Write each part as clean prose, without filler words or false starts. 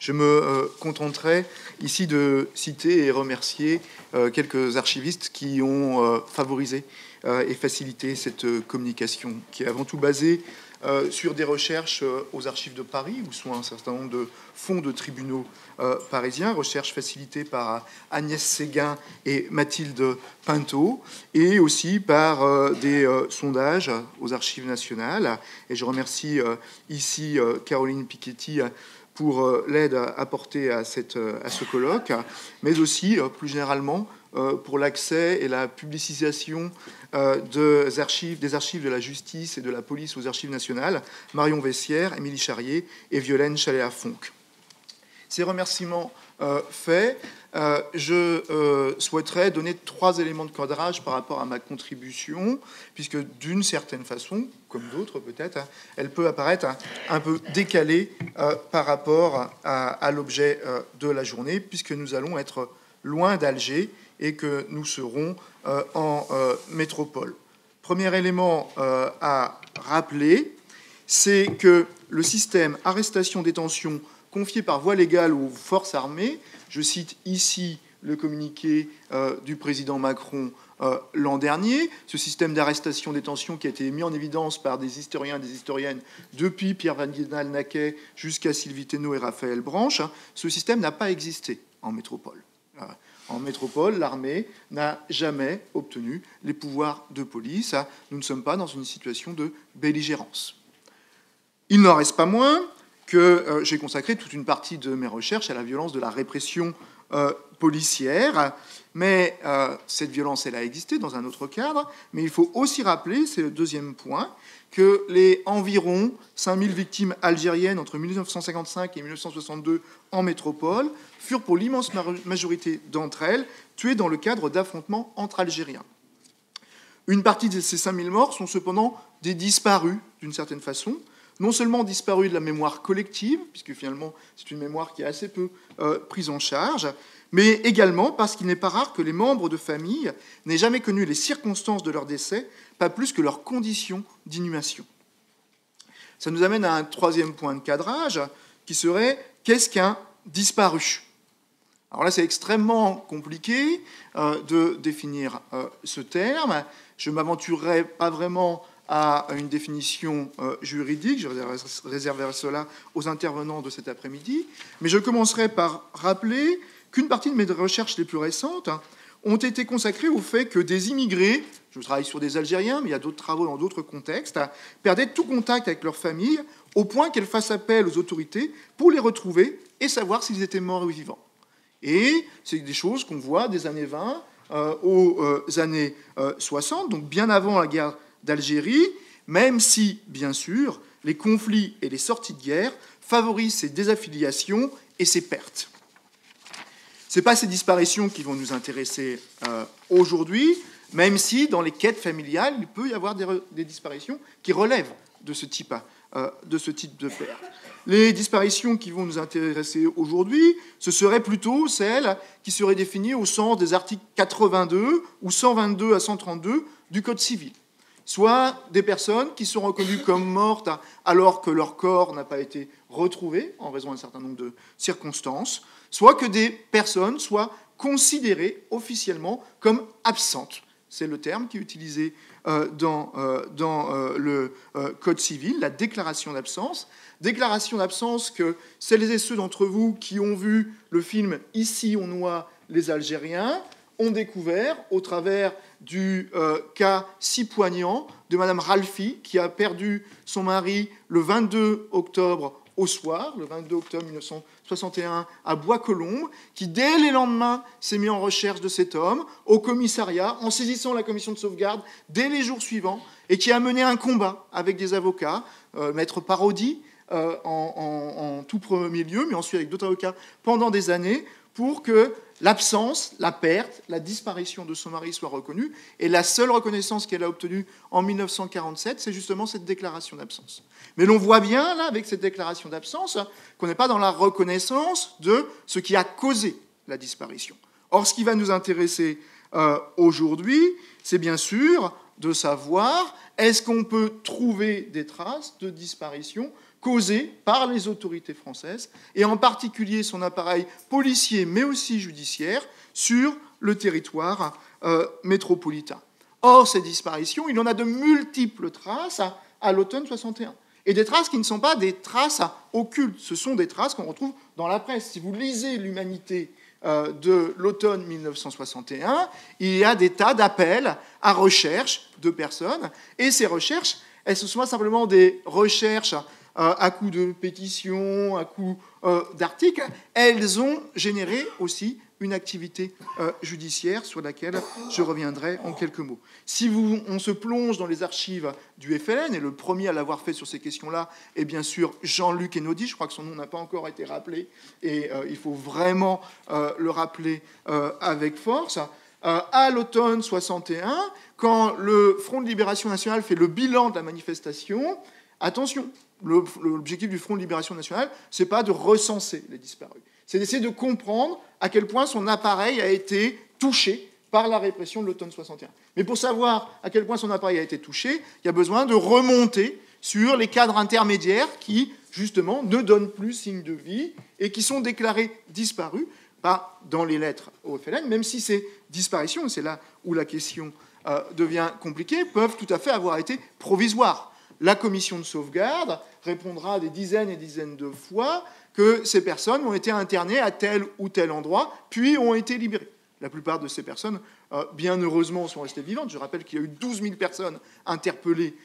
Je me contenterai ici de citer et remercier quelques archivistes qui ont favorisé et facilité cette communication, qui est avant tout basée sur des recherches aux archives de Paris, où sont un certain nombre de fonds de tribunaux parisiens, recherches facilitées par Agnès Séguin et Mathilde Pinto, et aussi par des sondages aux archives nationales. Et je remercie ici Caroline Piketty pour l'aide apportée à ce colloque, mais aussi, plus généralement, pour l'accès et la publicisation des archives de la justice et de la police aux archives nationales, Marion Vessière, Émilie Charrier et Violaine Chaléa-Fonck. Ces remerciements faits, je souhaiterais donner 3 éléments de cadrage par rapport à ma contribution, puisque d'une certaine façon, comme d'autres peut-être, elle peut apparaître un peu décalée par rapport à l'objet de la journée, puisque nous allons être loin d'Alger et que nous serons en métropole. Premier élément à rappeler, c'est que le système arrestation-détention confié par voie légale aux forces armées, je cite ici le communiqué du président Macron l'an dernier, ce système d'arrestation-détention qui a été mis en évidence par des historiens et des historiennes depuis Pierre Vandenal-Naquet jusqu'à Sylvie Thénault et Raphaël Branche, ce système n'a pas existé en métropole. En métropole, l'armée n'a jamais obtenu les pouvoirs de police. Nous ne sommes pas dans une situation de belligérance. Il n'en reste pas moins que j'ai consacré toute une partie de mes recherches à la violence de la répression policière. Mais cette violence, elle a existé dans un autre cadre. Mais il faut aussi rappeler, c'est le deuxième point, que les environ 5000 victimes algériennes entre 1955 et 1962 en métropole furent pour l'immense majorité d'entre elles tuées dans le cadre d'affrontements entre Algériens. Une partie de ces 5000 morts sont cependant des disparus, d'une certaine façon, non seulement disparus de la mémoire collective, puisque finalement c'est une mémoire qui est assez peu prise en charge, mais également parce qu'il n'est pas rare que les membres de famille n'aient jamais connu les circonstances de leur décès, pas plus que leurs conditions d'inhumation. Ça nous amène à un troisième point de cadrage, qui serait « qu'est-ce qu'un disparu ?» Alors là, c'est extrêmement compliqué de définir ce terme. Je ne m'aventurerai pas vraiment à une définition juridique, je réserverai cela aux intervenants de cet après-midi, mais je commencerai par rappeler qu'une partie de mes recherches les plus récentes ont été consacrées au fait que des immigrés, je travaille sur des Algériens, mais il y a d'autres travaux dans d'autres contextes, perdaient tout contact avec leur famille au point qu'elles fassent appel aux autorités pour les retrouver et savoir s'ils étaient morts ou vivants. Et c'est des choses qu'on voit des années 20 aux années 60, donc bien avant la guerre d'Algérie, même si, bien sûr, les conflits et les sorties de guerre favorisent ces désaffiliations et ces pertes. Ce n'est pas ces disparitions qui vont nous intéresser aujourd'hui, même si, dans les quêtes familiales, il peut y avoir des disparitions qui relèvent de ce type de perte. Les disparitions qui vont nous intéresser aujourd'hui, ce seraient plutôt celles qui seraient définies au sens des articles 82 ou 122 à 132 du Code civil. Soit des personnes qui sont reconnues comme mortes alors que leur corps n'a pas été retrouvé en raison d'un certain nombre de circonstances, soit que des personnes soient considérées officiellement comme absentes. C'est le terme qui est utilisé dans le Code civil, la déclaration d'absence. Déclaration d'absence que celles et ceux d'entre vous qui ont vu le film « Ici on noie les Algériens » ont découvert au travers du cas si poignant de Madame Ralfi, qui a perdu son mari le 22 octobre au soir, le 22 octobre 1961, à Bois-Colombes, qui, dès les lendemains, s'est mis en recherche de cet homme au commissariat, en saisissant la commission de sauvegarde dès les jours suivants, et qui a mené un combat avec des avocats, Maître Parodi en tout premier lieu, mais ensuite avec d'autres avocats pendant des années, pour que l'absence, la perte, la disparition de son mari soit reconnue. Et la seule reconnaissance qu'elle a obtenue en 1947, c'est justement cette déclaration d'absence. Mais l'on voit bien, là, avec cette déclaration d'absence, qu'on n'est pas dans la reconnaissance de ce qui a causé la disparition. Or, ce qui va nous intéresser aujourd'hui, c'est bien sûr de savoir est-ce qu'on peut trouver des traces de disparition causées par les autorités françaises, et en particulier son appareil policier, mais aussi judiciaire, sur le territoire métropolitain. Or, ces disparitions, il y en a de multiples traces à l'automne 61. Et des traces qui ne sont pas des traces occultes, ce sont des traces qu'on retrouve dans la presse. Si vous lisez l'Humanité de l'automne 1961, il y a des tas d'appels à recherche de personnes, et ces recherches, elles ne sont pas simplement des recherches à coups de pétitions, à coups d'articles, elles ont généré aussi une activité judiciaire sur laquelle je reviendrai en quelques mots. Si on se plonge dans les archives du FLN, et le premier à l'avoir fait sur ces questions-là est bien sûr Jean-Luc Einaudi, je crois que son nom n'a pas encore été rappelé, et il faut vraiment le rappeler avec force. À l'automne 61, quand le Front de Libération Nationale fait le bilan de la manifestation, attention, l'objectif du Front de Libération Nationale, ce n'est pas de recenser les disparus, c'est d'essayer de comprendre à quel point son appareil a été touché par la répression de l'automne 61. Mais pour savoir à quel point son appareil a été touché, il y a besoin de remonter sur les cadres intermédiaires qui, justement, ne donnent plus signe de vie et qui sont déclarés disparus, pas dans les lettres au FLN, même si ces disparitions, et c'est là où la question devient compliquée, peuvent tout à fait avoir été provisoires. La commission de sauvegarde répondra des dizaines et dizaines de fois que ces personnes ont été internées à tel ou tel endroit, puis ont été libérées. La plupart de ces personnes, bien heureusement, sont restées vivantes. Je rappelle qu'il y a eu 12 000 personnes interpellées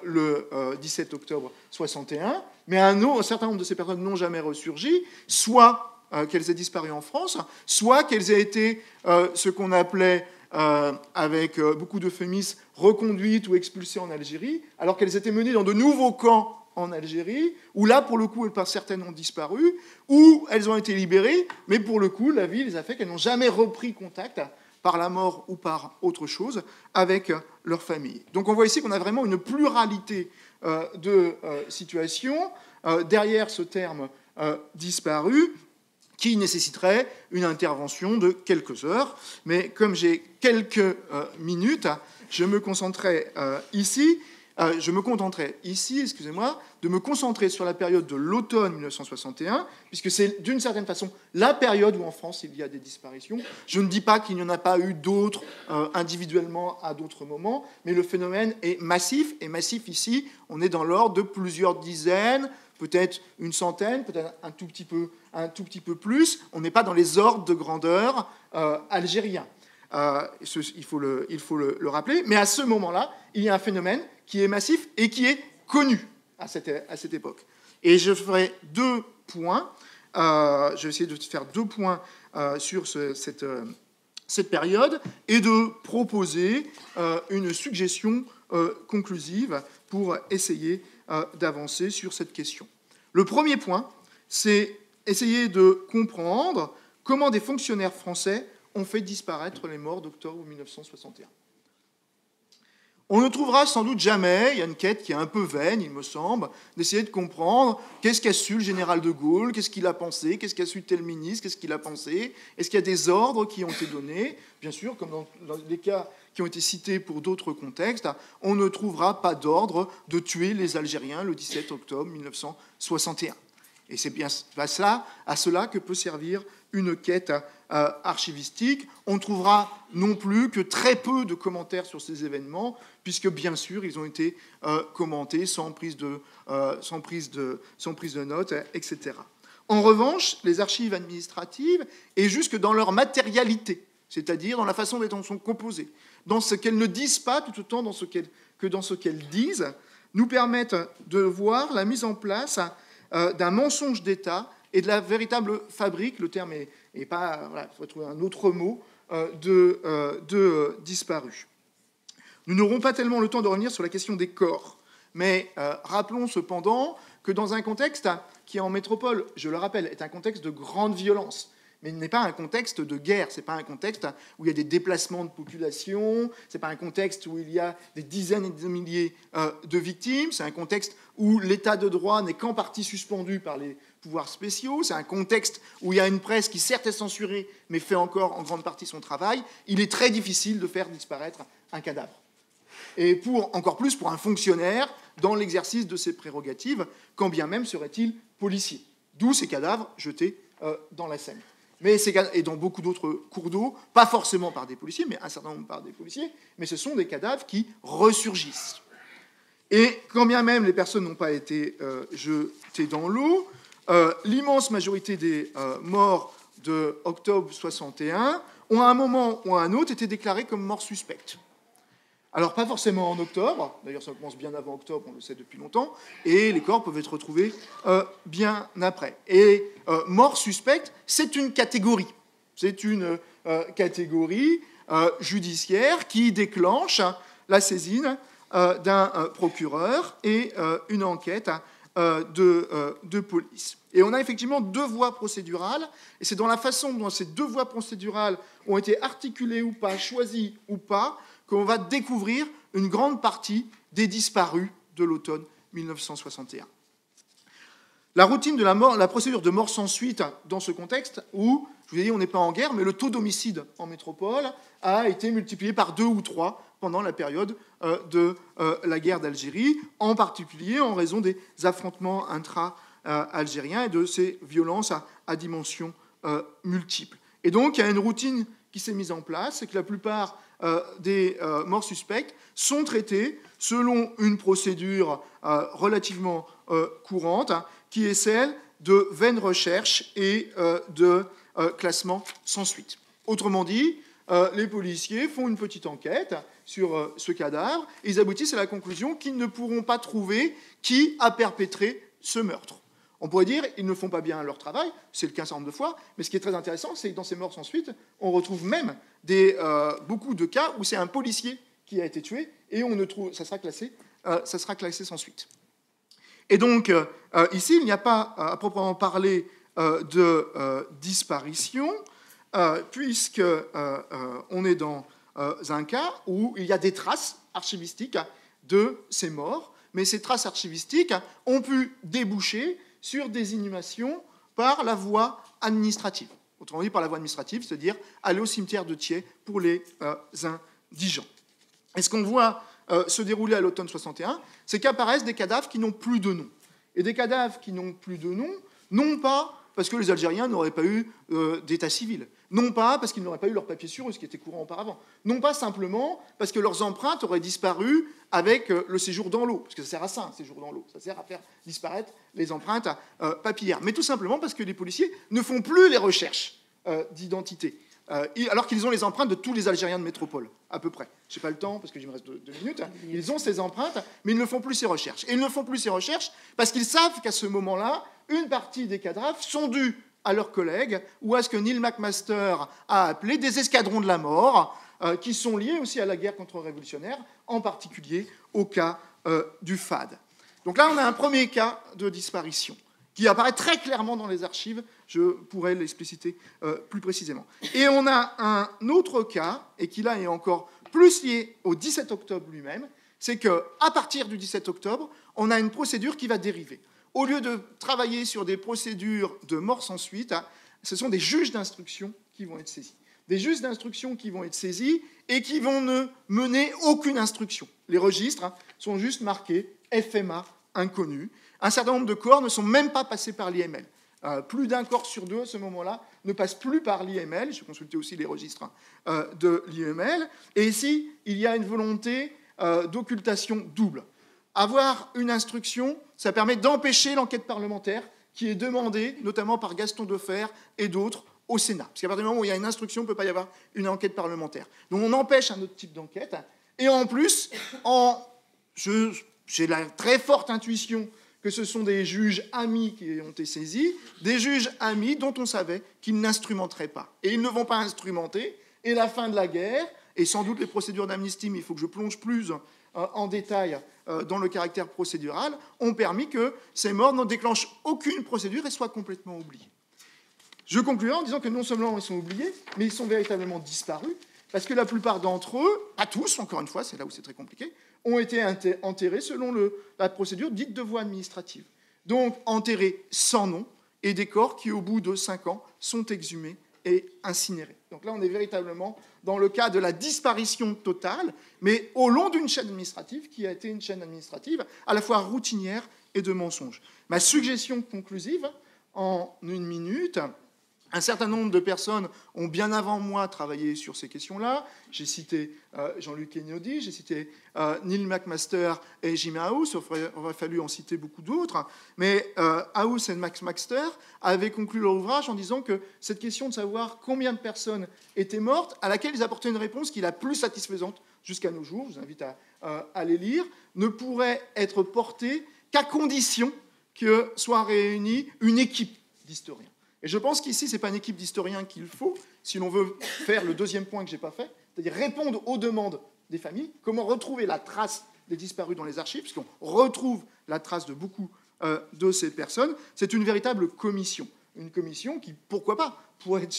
le 17 octobre 61, mais un certain nombre de ces personnes n'ont jamais ressurgi, soit qu'elles aient disparu en France, soit qu'elles aient été ce qu'on appelait, avec beaucoup d'euphémismes, reconduites ou expulsées en Algérie, alors qu'elles étaient menées dans de nouveaux camps en Algérie, où là, pour le coup, certaines ont disparu, où elles ont été libérées, mais pour le coup, la vie les a fait qu'elles n'ont jamais repris contact, par la mort ou par autre chose, avec leur famille. Donc on voit ici qu'on a vraiment une pluralité de situations derrière ce terme disparu, qui nécessiterait une intervention de quelques heures. Mais comme j'ai quelques minutes, je me contenterai ici, de me concentrer sur la période de l'automne 1961, puisque c'est d'une certaine façon la période où en France il y a des disparitions. Je ne dis pas qu'il n'y en a pas eu d'autres individuellement à d'autres moments, mais le phénomène est massif, et massif ici, on est dans l'ordre de plusieurs dizaines, peut-être une centaine, peut-être un tout petit peu plus. On n'est pas dans les ordres de grandeur algériens. Il faut le rappeler. Mais à ce moment-là, il y a un phénomène qui est massif et qui est connu à cette époque. Et je ferai deux points. Je vais essayer de faire deux points sur cette période et de proposer une suggestion conclusive pour essayer d'avancer sur cette question. Le premier point, c'est essayer de comprendre comment des fonctionnaires français ont fait disparaître les morts d'octobre 1961. On ne trouvera sans doute jamais, il y a une quête qui est un peu vaine, il me semble, d'essayer de comprendre qu'est-ce qu'a su le général de Gaulle, qu'est-ce qu'il a pensé, qu'est-ce qu'a su tel ministre, qu'est-ce qu'il a pensé, est-ce qu'il y a des ordres qui ont été donnés. Bien sûr, comme dans les cas qui ont été cités pour d'autres contextes, on ne trouvera pas d'ordre de tuer les Algériens le 17 octobre 1961. Et c'est bien à cela que peut servir une quête archivistique. On ne trouvera non plus que très peu de commentaires sur ces événements, puisque bien sûr ils ont été commentés sans prise de notes, etc. En revanche, les archives administratives, et jusque dans leur matérialité, c'est-à-dire dans la façon dont elles sont composées, dans ce qu'elles ne disent pas tout autant que dans ce qu'elles disent, nous permettent de voir la mise en place d'un mensonge d'État et de la véritable fabrique, le terme est pas, voilà, il faudrait trouver un autre mot, de disparus. Nous n'aurons pas tellement le temps de revenir sur la question des corps, mais rappelons cependant que dans un contexte qui, en métropole, je le rappelle, est un contexte de grande violence, mais il n'est pas un contexte de guerre, ce n'est pas un contexte où il y a des déplacements de population, ce n'est pas un contexte où il y a des dizaines de milliers de victimes, c'est un contexte où l'état de droit n'est qu'en partie suspendu par les pouvoirs spéciaux, c'est un contexte où il y a une presse qui certes est censurée, mais fait encore en grande partie son travail. Il est très difficile de faire disparaître un cadavre. et encore plus pour un fonctionnaire dans l'exercice de ses prérogatives, quand bien même serait-il policier. D'où ces cadavres jetés dans la Seine. Et dans beaucoup d'autres cours d'eau, pas forcément par des policiers, mais un certain nombre par des policiers, mais ce sont des cadavres qui ressurgissent. Et quand bien même les personnes n'ont pas été jetées dans l'eau, l'immense majorité des morts de octobre 61 ont à un moment ou à un autre été déclarées comme morts suspectes. Alors pas forcément en octobre, d'ailleurs ça commence bien avant octobre, on le sait depuis longtemps, et les corps peuvent être retrouvés bien après. Et mort suspecte, c'est une catégorie. C'est une catégorie judiciaire qui déclenche la saisine d'un procureur et une enquête de police. Et on a effectivement deux voies procédurales, et c'est dans la façon dont ces deux voies procédurales ont été articulées ou pas, choisies ou pas, qu'on va découvrir une grande partie des disparus de l'automne 1961. La routine de la procédure de mort sans suite dans ce contexte où, je vous ai dit, on n'est pas en guerre, mais le taux d'homicide en métropole a été multiplié par 2 ou 3 pendant la période de la guerre d'Algérie, en particulier en raison des affrontements intra-algériens et de ces violences à dimensions multiples. Et donc, il y a une routine qui s'est mise en place, c'est que la plupart des morts suspectes sont traitées selon une procédure relativement courante, qui est celle de vaine recherche et de classement sans suite. Autrement dit, les policiers font une petite enquête sur ce cadavre et ils aboutissent à la conclusion qu'ils ne pourront pas trouver qui a perpétré ce meurtre. On pourrait dire qu'ils ne font pas bien leur travail, c'est le cas un certain nombre de fois, mais ce qui est très intéressant, c'est que dans ces morts sans suite, on retrouve même beaucoup de cas où c'est un policier qui a été tué et ça sera classé sans suite. Et donc, ici, il n'y a pas à proprement parler de disparition, puisqu'on est dans un cas où il y a des traces archivistiques de ces morts, mais ces traces archivistiques ont pu déboucher sur des inhumations par la voie administrative. Autrement dit, par la voie administrative, c'est-à-dire aller au cimetière de Thiais pour les indigents. Et ce qu'on voit se dérouler à l'automne 61, c'est qu'apparaissent des cadavres qui n'ont plus de nom. Et des cadavres qui n'ont plus de nom, non pas parce que les Algériens n'auraient pas eu d'état civil, non pas parce qu'ils n'auraient pas eu leur papier sur eux, ce qui était courant auparavant, non pas simplement parce que leurs empreintes auraient disparu avec le séjour dans l'eau, parce que ça sert à ça, un séjour dans l'eau, ça sert à faire disparaître les empreintes papillaires, mais tout simplement parce que les policiers ne font plus les recherches d'identité, alors qu'ils ont les empreintes de tous les Algériens de métropole, à peu près. Je n'ai pas le temps, parce qu'il me reste 2 minutes. Ils ont ces empreintes, mais ils ne font plus ces recherches. Et ils ne font plus ces recherches parce qu'ils savent qu'à ce moment-là, une partie des cadavres sont dus à leurs collègues ou à ce que Neil McMaster a appelé des escadrons de la mort, qui sont liés aussi à la guerre contre-révolutionnaire, en particulier au cas du FAD. Donc là, on a un premier cas de disparition qui apparaît très clairement dans les archives, je pourrais l'expliciter plus précisément. Et on a un autre cas, et qui là est encore plus lié au 17 octobre lui-même, c'est qu'à partir du 17 octobre, on a une procédure qui va dériver. Au lieu de travailler sur des procédures de mort sans suite, ce sont des juges d'instruction qui vont être saisis. Des juges d'instruction qui vont être saisis et qui vont ne mener aucune instruction. Les registres sont juste marqués FMA inconnu. Un certain nombre de corps ne sont même pas passés par l'IML. Plus d'un corps sur 2, à ce moment-là, ne passe plus par l'IML. J'ai consulté aussi les registres de l'IML. Et ici, il y a une volonté d'occultation double. Avoir une instruction, ça permet d'empêcher l'enquête parlementaire qui est demandée, notamment par Gaston Defferre et d'autres, au Sénat. Parce qu'à partir du moment où il y a une instruction, il ne peut pas y avoir une enquête parlementaire. Donc on empêche un autre type d'enquête. Et en plus, j'ai la très forte intuition que ce sont des juges amis qui ont été saisis, des juges amis dont on savait qu'ils n'instrumenteraient pas. Et ils ne vont pas instrumenter, et la fin de la guerre, et sans doute les procédures d'amnistie, mais il faut que je plonge plus en détail dans le caractère procédural, ont permis que ces morts ne déclenchent aucune procédure et soient complètement oubliés. Je conclurai en disant que non seulement ils sont oubliés, mais ils sont véritablement disparus, parce que la plupart d'entre eux, pas tous, encore une fois, c'est là où c'est très compliqué, ont été enterrés selon la procédure dite de voie administrative. Donc enterrés sans nom, et des corps qui, au bout de 5 ans, sont exhumés et incinérés. Donc là, on est véritablement dans le cas de la disparition totale, mais au long d'une chaîne administrative qui a été une chaîne administrative à la fois routinière et de mensonges. Ma suggestion conclusive, en 1 minute, un certain nombre de personnes ont bien avant moi travaillé sur ces questions-là. J'ai cité Jean-Luc Einaudi, j'ai cité Neil McMaster et Jim House. Il aurait fallu en citer beaucoup d'autres. Mais House et McMaster avaient conclu leur ouvrage en disant que cette question de savoir combien de personnes étaient mortes, à laquelle ils apportaient une réponse qui est la plus satisfaisante jusqu'à nos jours, je vous invite à les lire, ne pourrait être portée qu'à condition que soit réunie une équipe d'historiens. Et je pense qu'ici, ce n'est pas une équipe d'historiens qu'il faut, si l'on veut faire le deuxième point que je n'ai pas fait, c'est-à-dire répondre aux demandes des familles, comment retrouver la trace des disparus dans les archives, puisqu'on retrouve la trace de beaucoup de ces personnes. C'est une véritable commission. Une commission qui, pourquoi pas, pourrait être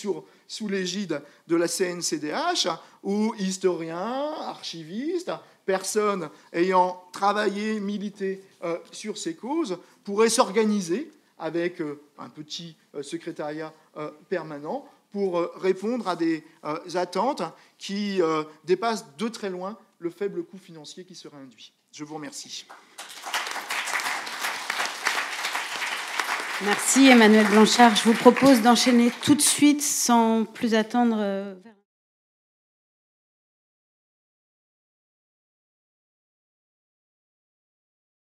sous l'égide de la CNCDH, où historiens, archivistes, personnes ayant travaillé, milité sur ces causes, pourraient s'organiser avec un petit secrétariat permanent pour répondre à des attentes qui dépassent de très loin le faible coût financier qui sera induit. Je vous remercie. Merci Emmanuel Blanchard. Je vous propose d'enchaîner tout de suite, sans plus attendre.